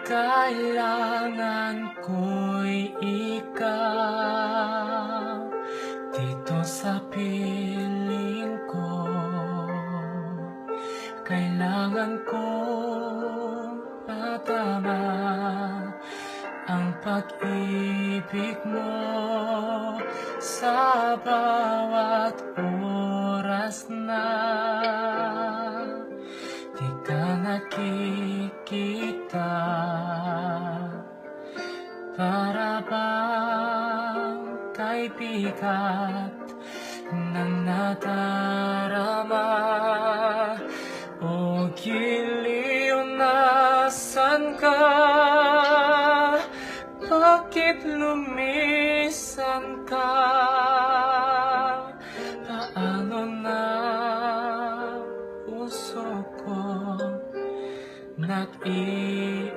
Kailangan ko'y ikaw dito sa piling ko. Kailangan kong matama ang pag-ibig mo sa bawat oras na di ka nakikita. Para bang kay bigat ng nadarama o giliw, nasan ka? Bakit lumisan ka? Paano na puso ko nag-iisa?